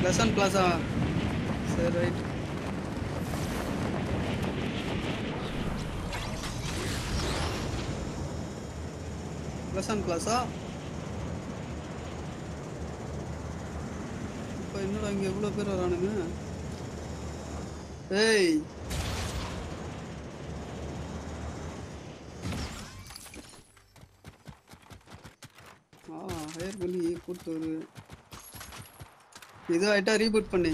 Lesson Plaza சரி right lesson Plaza இப்போ என்னடா இங்கே எவ்வளோ பேர் வரானுங்க ஏய் ஹயர் பண்ணி கூப்பிட்டு வரு இது ஆயிட்டா ரீபூட் பண்ணி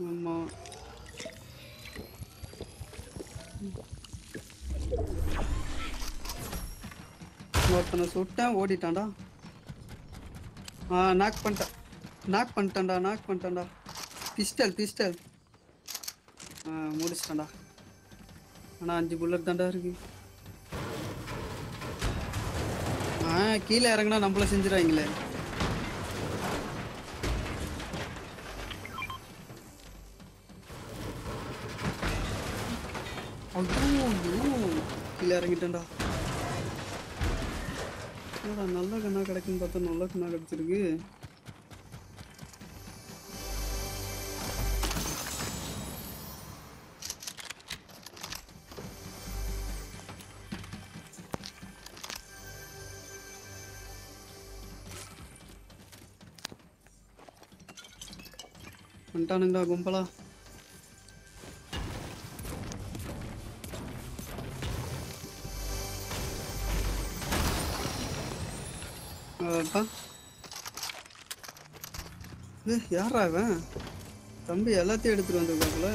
ஆமா ஒருத்தனை சுட்டேன் ஓடிட்டான்டா நாக் பண்ணிட்டான்டா பிஸ்டல் முடிச்சிட்டான்டா ஆனால் 5 புல்லட் தான்டா இருக்கு கீழே இறங்கினா நம்மள செஞ்சிருவாங்களே கீழே இறங்கிட்டேன்டா நல்ல கண்ணா கிடைக்குன்னு பார்த்தா நல்ல கண்ணா கிடைச்சிருக்கு வந்துட்டானுங்கடா கும்பலா யாரா அவன் தம்பி எல்லாத்தையும் எடுத்துட்டு வந்திருக்காப்புல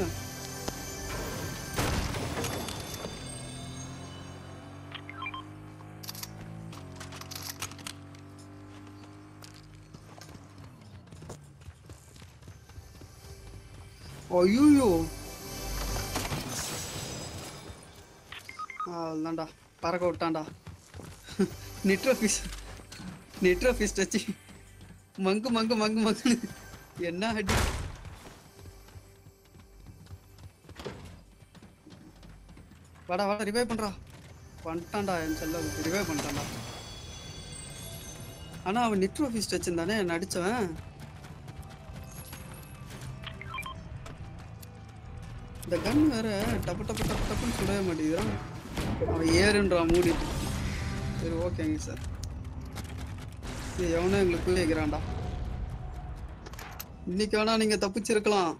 ஐயோ அவ்வளோதான்டா பறக்க விட்டான்டா நிட்ரோ ஃபிஸ்ட் வச்சு மங்கு என்ன அடி வாடா ரிவைவ் பண்றா பண்ணிட்டான்டா என் செல்ல ரிவைவ் பண்ணிட்டான்டா ஆனா அவன் நிட்ரோ ஃபிஸ்ட் வச்சிருந்தானே என்ன அடிச்சவன் இந்த கன் வேற டப்புன்னு சுடவே மாட்டேங்கிறான் அவன் ஏறுன்றான் மூடிட்டு சரி ஓகேங்க சார் எவனோ எங்களுக்கு வைக்கிறான்டா இன்னைக்கு வேணா நீங்க தப்பிச்சிருக்கலாம்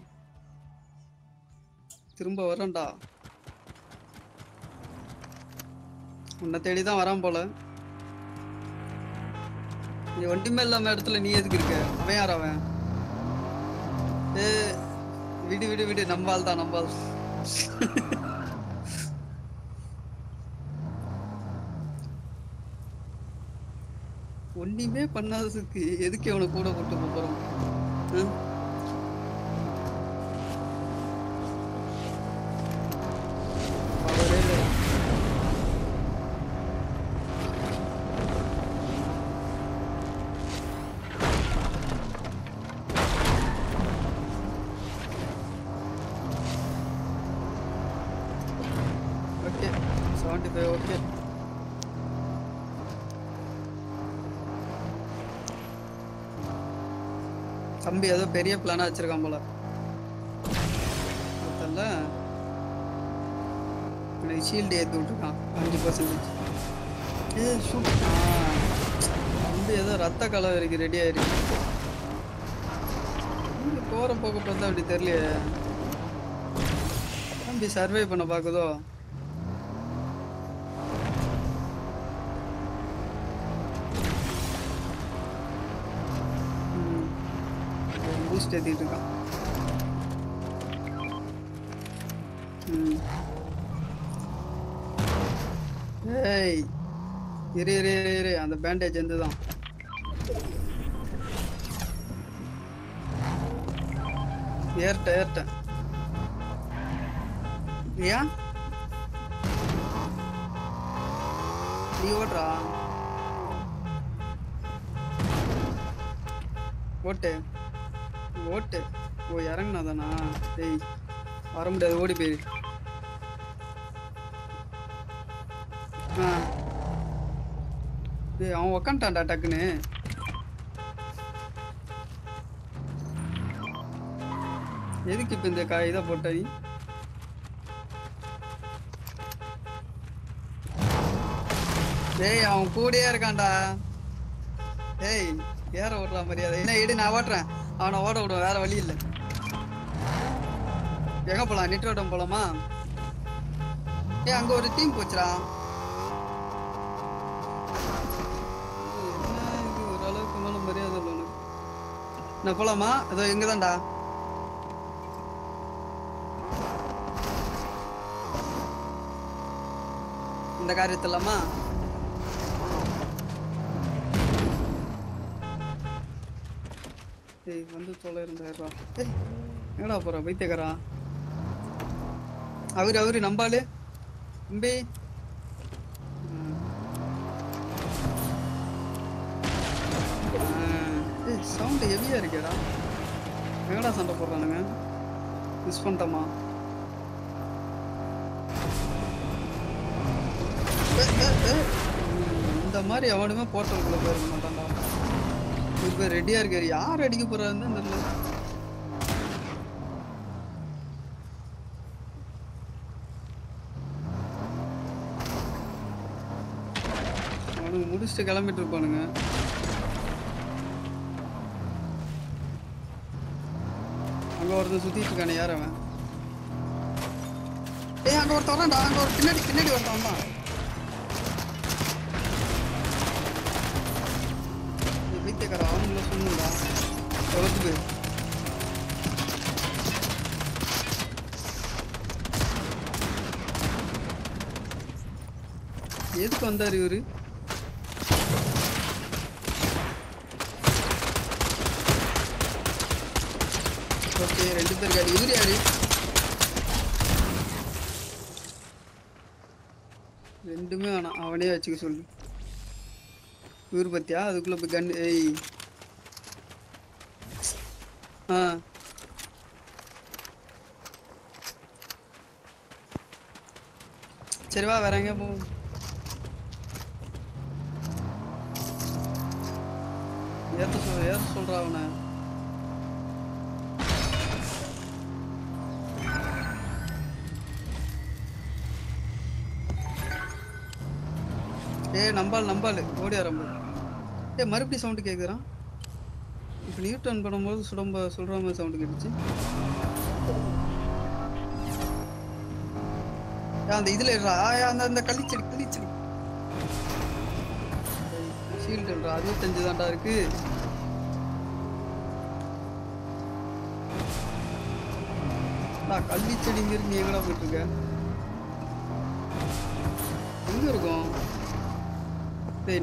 திரும்ப வரேன்டா உன்னை தேடிதான் வரான் போல நீ ஒன்றுமே இல்லாம இடத்துல நீ எதுக்கு இருக்க அவன் யார் அவன் விடு நம்பால் தான் நம்பால் ஒண்ணுமே பண்ணாததுக்கு எதுக்கு அவனை கூட போட்டு போறோம் ஓகே 75 ஓகே தம்பி ஏதோ பெரிய பிளானா வச்சிருக்கான் போல அதல்ல எனக்கு ஷீல்டு ஏற்றி விட்டுருக்கான் 5% ஷூட் தம்பி ஏதோ ரத்த கலவரிக்கு ரெடி ஆயிருக்கு போற போக பார்த்தா அப்படி தெரியலையே தம்பி சர்வே பண்ண பாக்குதோ பூஸ்ட் ஏத்திட்டு இருக்கான் ஏய் இரு அந்த பேண்டேஜ் எந்துதான் ஏர்ட்ட ஏன் நீ ஓடுறா ஓட்டு ஓட்டு. ஓ இறங்குனாதானா? டேய் வர முடியாது, ஓடி போயிரு. ஆ டேய் அவன் உக்காண்டான்டா டக்குன்னு. எதுக்கு இப்ப இந்த இதை போட்ட நீ? டேய் அவன் கூடயே இருக்கான்டா. டேய் ஏற ஓடுற மரியாதை என்ன இடு, நான் ஓட்டுறேன். அவனை ஓட விடுவேன், வேற வழி இல்லை. எங்க போலாம்? நிட்டோடம் போலாமா? ஏய் அங்க ஒரு டீம் போச்சுடா. இது ஓரளவுக்கு மேல மரியாதை இல்லை உனக்கு. நான் போலாமா? அதோ இங்கதான்டா. இந்த காரியத்தில்லாமா? ஏய் வந்து தொலை இருந்தா. ஏய் எங்கடா போற பைத்தியக்காரா? அவரு நம்பாலு தம்பி. சவுண்ட் ஹெவியா இருக்கேடா. எங்கடா சண்டை போடுறானுங்க? மிஸ் பண்ணிட்டோமா? இந்த மாதிரி எவனுமே போர்ட்டலுக்குள்ள போயிருக்க மாட்டான்டா. இப்ப ரெடியா இருக்காரு. யார் அடிக்க போறாருன்னு தெரியல. அவனுங்க முடிச்சுட்டு கிளம்பிட்டு இருப்பானுங்க. அங்க ஒருத்தன் சுத்திட்டு இருக்கானே, யார் அவன்? ஏய் அங்க ஒருத்தன் வரான்டா. அங்க ஒரு பின்னாடி ஒருத்தன் தான். வீட்டுக்கார அவனுங்கள சொன்னுடா. தொலைச்சு எதுக்கு வந்தாரு இவரு? ஓகே 2 பேர் காலி. இவரு யாரு? 2மே வேணாம், அவனே வச்சுக்க சொல்லு. இவரு பத்தியா அதுக்குள்ள போய் கன். ஏய் ஆ சரி வா, வேற எங்க போவோம்? ஏத்த சொல்றா அவனை. நம்பால் ஓடி ஆரம்பு. மறுபடியும் சவுண்டு கேட்குறான். இப்போ நியூ டர்ன் பண்ணும்போது சொல்கிற மாதிரி சவுண்டு கேட்டுச்சு. அந்த இதில் அந்த கள்ளிச்செடி ஷீல்டுன்றா 65 தான்டா இருக்கு. கள்ளிச்செடி இங்கிருந்து நீ எங்கடா போயிட்டு இருக்க? எங்க இருக்கும்?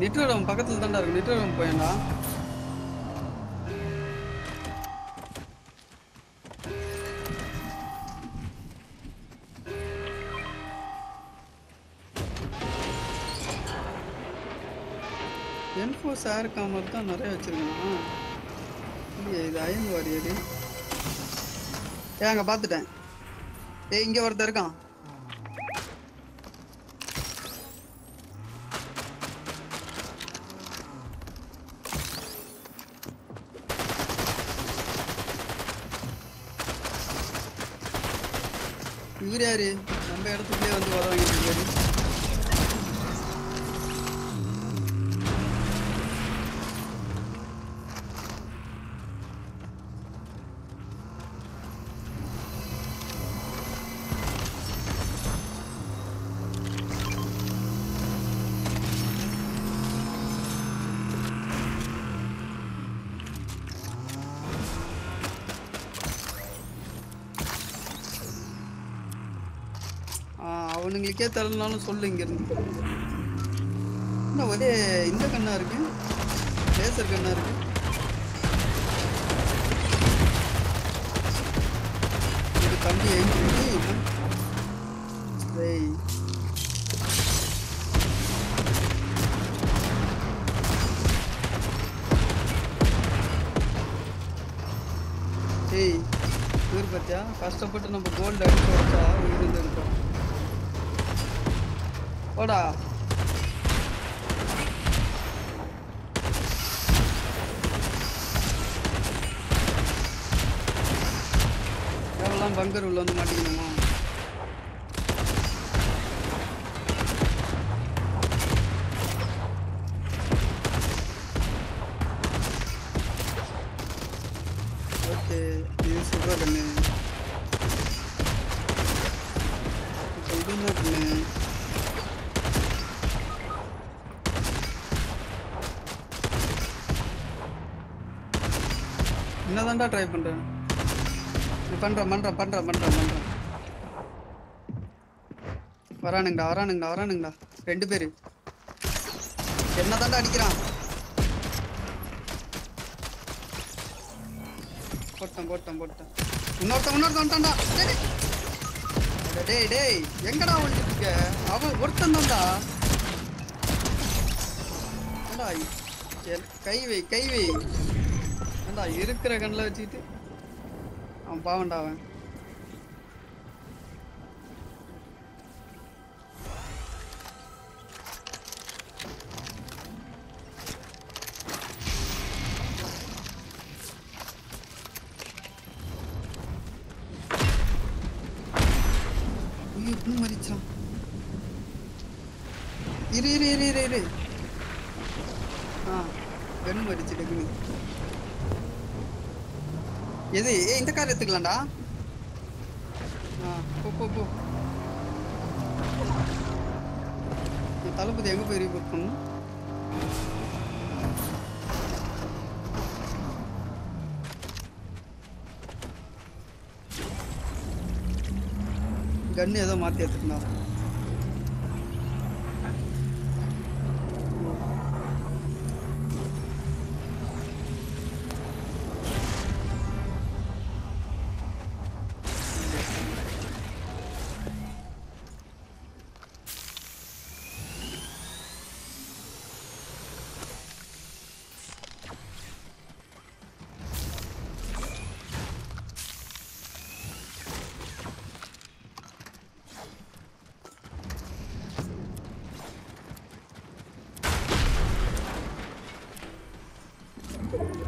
நெட்வொர்க் பக்கத்துல தான்டா இருக்கு. நெட்வொர்க் போயேன்டா. M4 சார் காமர் தான் நிறைய வச்சிருக்கேன். இது அயன் வாரியரு. அங்க பார்த்துட்டேன். இங்க ஒருத்தர் இருக்கான். இவர் யாரு? நம்ம இடத்துக்குள்ளே வந்து வர வாங்கிட்டு இருக்காரு. அவனுங்களுக்கே தரலனாலும் சொல்லு. இங்கிருந்து என்ன ஒரே இந்த கண்ணா இருக்கு, லேசர் கண்ணா இருக்கு. இது தம்பி எங்க? ஏய் இவர் பார்த்தியா கஷ்டப்பட்டு நம்ம கோல்டு அடிச்சு வச்சா இருந்து இருக்கோம் போடா எவ்வளோ பங்கர் உள்ள வந்து மாட்டிக்கணுமா ஓகே இது சொல்கிற கண்ணு இது என்ன கண்ணு என்னதான்டா ட்ரை பண்ணுறேன் பண்றேன் வரானுங்கடா 2 பேரு என்னதான்டா அடிக்கிறான் போட்டேன் இன்னொருத்தன் வந்துட்டான்டா டேய் எங்கடா ஓடிட்டு இருக்க அவன் ஒருத்தன் தான்டா கை வை ஏண்டா இருக்கிற கண்ணில் வச்சுக்கிட்டு அவன் பாவண்டா அவன் இன்னும் மறிச்சான் இரு கண்ணு மறிச்சு டக்குனு எது இந்த கார் எடுத்துக்கலாம்டா போ தளபதி எங்க போய் ரீபோர்ட் பண்ணணும் கன்னு ஏதோ மாத்தி எடுத்துக்கா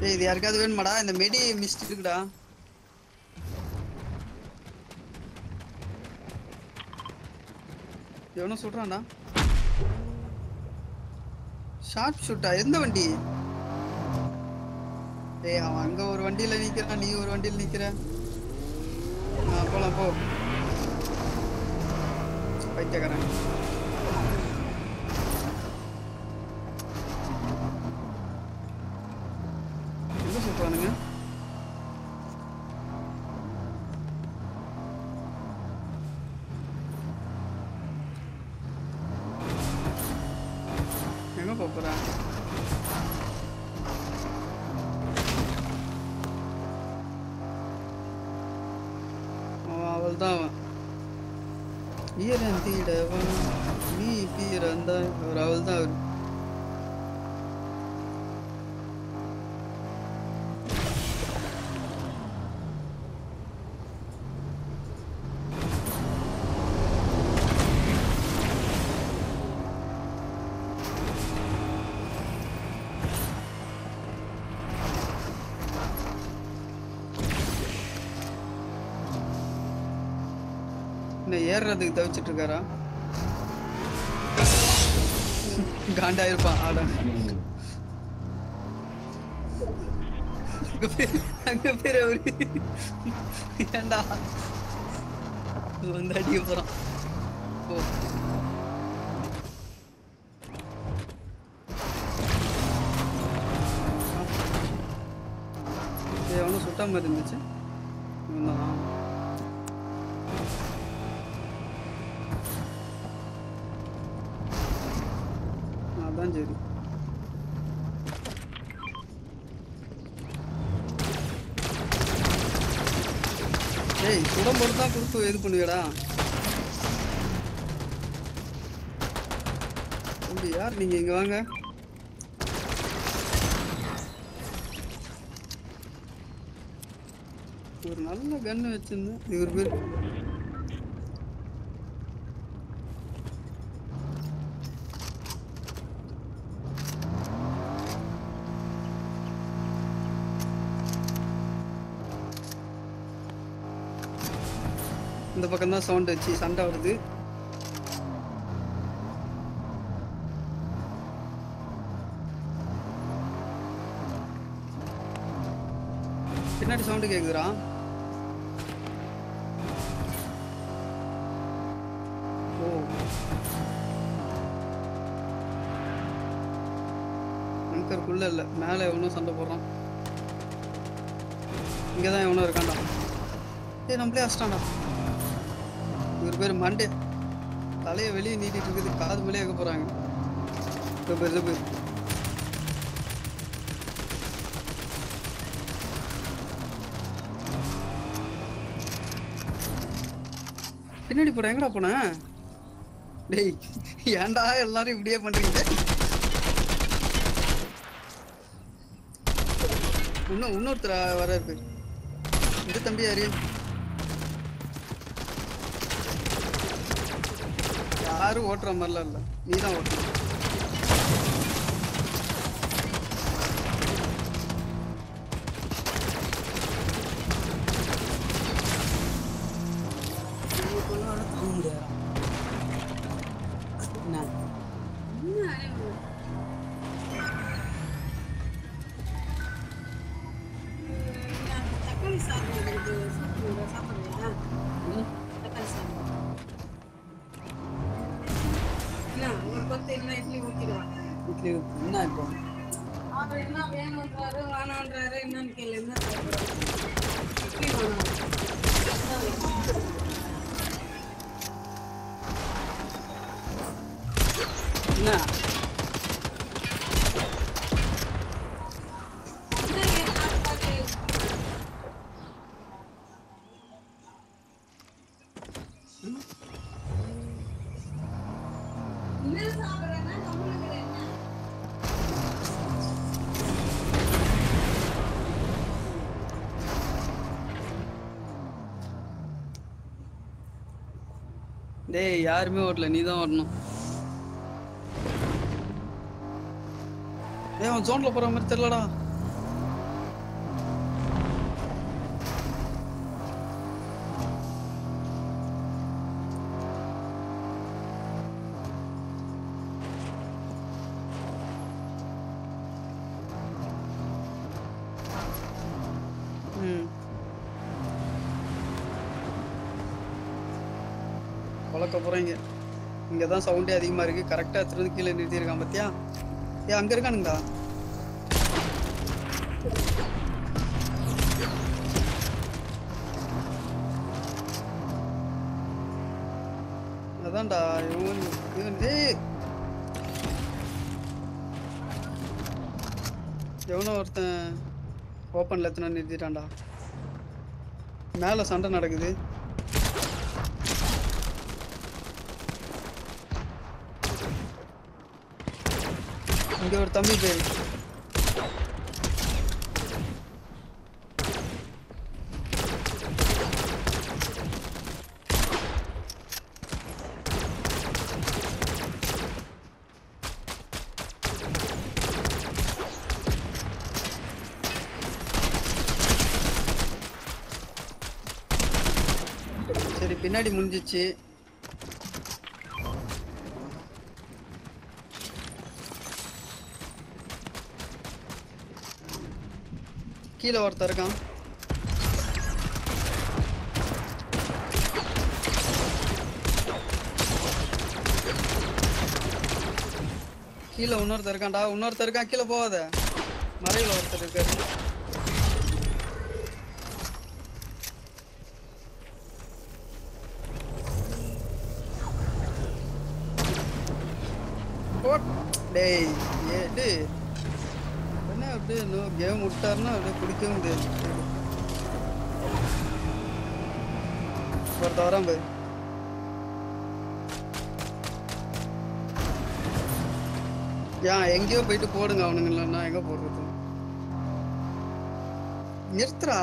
இது யாருக்காவது வேணுமாடா இந்த மெடி மிஸ்ட் இருக்குடா எவனோ சொல்றான்டா ஷார்ப் ஷூட்டா எந்த வண்டி டேய் அவன் அங்க ஒரு வண்டியில நிக்கிறான் நீ ஒரு வண்டியில நிக்கிற போலாம் போ பைத்தியக்காரன் சொல்றானுங்க எங்க போறா அவள்தான் ஈரந்திடவன் நீ பிறந்த ஒரு அவள்தான் அவரு ஏறதுக்கு தவிச்சிட்டு இருக்காரா காண்டா இருப்பான் ஆட அங்க பேர் அவரு ஏண்டா வந்து அடிக்க போறான் அவனும் சுட்டா மாதிரி இருந்துச்சு அதான் சரி ஏய் சுடம்போது தான் கொடுத்து இது பண்ணுவியடா தம்பி யார் நீங்க இங்க வாங்க ஒரு நல்ல கன்னு வச்சிருந்தேன். இவர் பேர் இந்த பக்கம் தான் சவுண்ட் வச்சு சண்டை வருது. பின்னாடி சவுண்டு கேக்குதுடா. ஓ அங்கருக்குள்ள இல்ல, மேல எவனோ சண்டை போடுறான். இங்கதான் எவனோ இருக்கான்டா. ஏய் நம்மளே அடிச்சிட்டான்டா. இவர் பேர் மண்டே. தலையை வெளியே நீட்டிட்டு இருக்குது, காது மேலே வைக்க போறாங்க. பேர் பின்னாடி போட எங்கடா போன? டேய் ஏன்டா எல்லாரும் இப்படியே பண்றீங்க? இன்னொருத்தர வர இருக்கு. இந்த தம்பி யாரு? யாரும் ஓட்டுற மாதிரிலாம் இல்ல, நீதான் ஓட்டுற. டேய் யாருமே ஓடல, நீதான் ஓடணும். டேய் அவன் ஜோன்ல போற மாதிரி தெரியலடா. வளர்க்க போறீங்க. இங்கதான் சவுண்டே அதிகமா இருக்கு. கரெக்டா திரும்பி கீழே நிறுத்திருக்கான் பாத்தியா? ஏ அங்க இருக்கானுங்களா? அதான்டா இவன் எவனோ ஒருத்தன் ஓப்பன்ல எத்தனை நிறுத்திட்டான்டா. மேல சண்டை நடக்குது. இங்க ஒரு தம்பி பேர் சரி பின்னாடி முடிஞ்சிச்சு. கீழே ஒருத்தர் இருக்கான். கீழே இன்னொருத்தர் இருக்கான்டா. இன்னொருத்தர் இருக்கான், கீழே போகாத. மறையில ஒருத்தர் இருக்காரு. டேய் ஏடு என்ன அப்படியே கேம் விட்டாருன்னா அப்படியே பிடிக்க முடியாது. ஒருத்த வரான் போய் ஏன் எங்கேயோ போயிட்டு போடுங்க அவனுங்க. இல்லைன்னா எங்க போடுறது? நிறுத்துறா.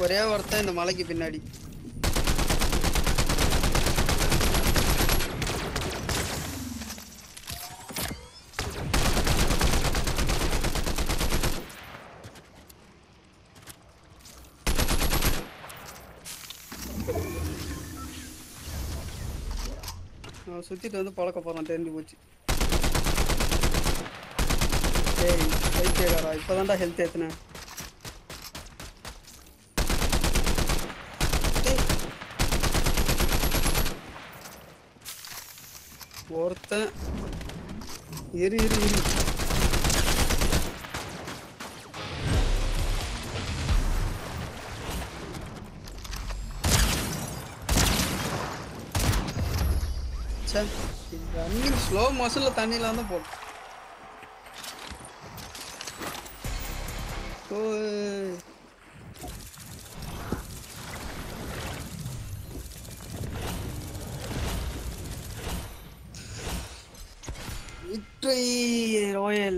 ஒரே ஒருத்தன் இந்த மலைக்கு பின்னாடி. சுத்திட்டு வந்து பழக்க போறான், தெரிஞ்சு போச்சு. ஏய் வைத்தியகாரா, இப்பதான்டா ஹெல்த் ஏத்துனேன். ஒருத்தன் இரு இரு இரு ரன்னிங் ஸ்லோ மோஷன்ல தண்ணியில தான் போடும். Victory Royal.